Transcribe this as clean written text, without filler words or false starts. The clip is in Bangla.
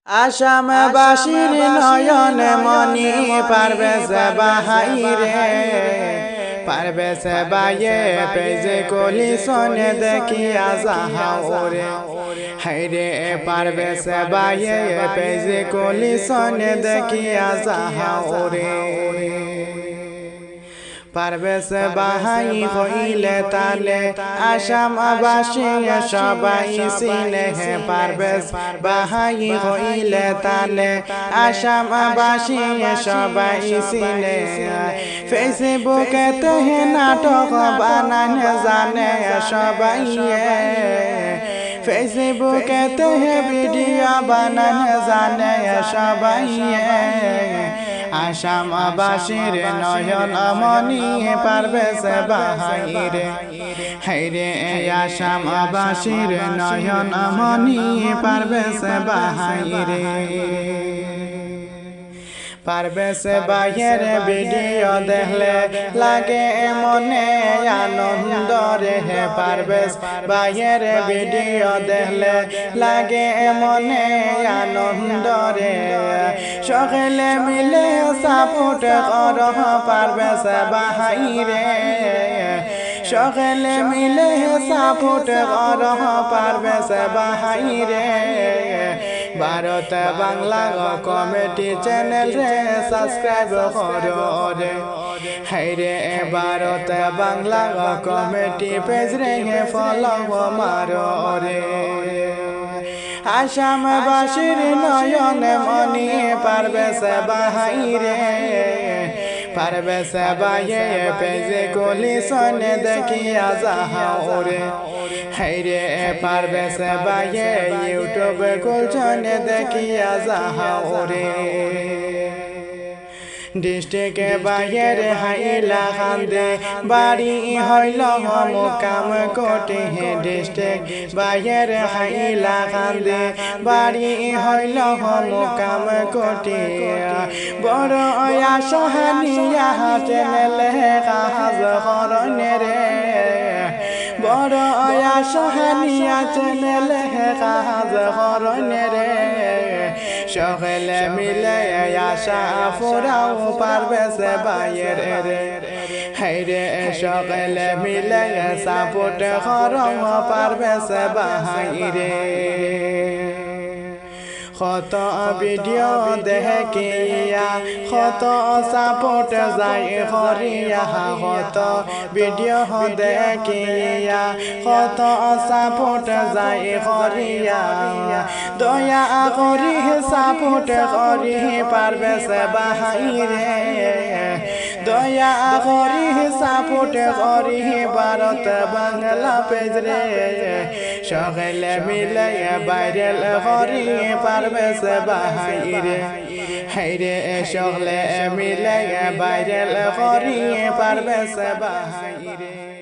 আসামবাসীর নয়ন মনি পারবেশ বাহাইরে পারবেশ বায়ে পেজে কলি সনে দেখিয়া যাহাওরে হাইরে পারবেশ বায়ে পেজে কলি সনে দেখিয়া যাহাওরে পারবেশ বাহাই হইলে তালে আসামবাসী সবাই চিনে পারবেশ বাহাই হইলে তালে আসামবাসী সবাই চিনে ফেসবুকে তেহে নাটক বানানো জানে সবাই ফেসবুকে তেহে ভিডিও বানানো জানে সবাই আসামবাসীর নয়ন মনি পারবেশ বাহাইরে হাইরে আসামবাসীর নয়ন মনি পারবেশ বাহাইরে পারবেশ বাহের ভিডিও দেখলে লাগে মনে আনন্দ রে পারবেশ বাহের ভিডিও দেখলে লাগে মনে আনন্দ রে সকলে মিলে সাপোর্ট কর পারবেশ বাহাইরে সকলে মিলে সাপোর্ট কর পারবেশ বাহাইরে ভারত বাংলা কমেডি চ্যানেল রে সাবস্ক্রাইব করো রে হাইরে ভারত বাংলা কমেডি পেজ রে ফলো মারো রে আসামবাসীর নয়ন মনি পারবেশ বাহাইরে পারবেশ বায়ে পেজে কলি সনে দেখিয়া যাহাওরে হাইরে পারবেশ বায়ে ইউটিউব কুলছনে দেখিয়া যাহাওরে ডিস্ট্রিক্টে বাহির হাইলা খান্দে বাড়ি হইল মুকাম কোটি ডিস্ট্রিক্ট বাহির হাইলা খান্দে বাড়ি হইল মুকাম কোটি বড় আশাহানিয়া চ্যানেলে কাজ করনে রে বড় আশাহানিয়া চ্যানেলে কাজ করনে রে সকলে মিলে আশা ফুরাও পারবেশ বায়ের রে হাইরে সকলে মিলে সাপোর্ট করো পারবেশ বাহাইরে কত ভিডিও দেখিয়া কত সাপোর্ট যায় করিয়া কত ভিডিও দেখিয়া কত সাপোর্ট যায় করিয়া দয়া করি সাপোর্ট করি পারবেশ বাহাইরে দয়া করি সাপোর্ট করি ভারত বাংলা পেজ রে সকলে মিলে ভাইরাল করি পারবেশ বাহাইরে হাইরে সকলে মিলে ভাইরাল করি পারবেশ বাহাইরে।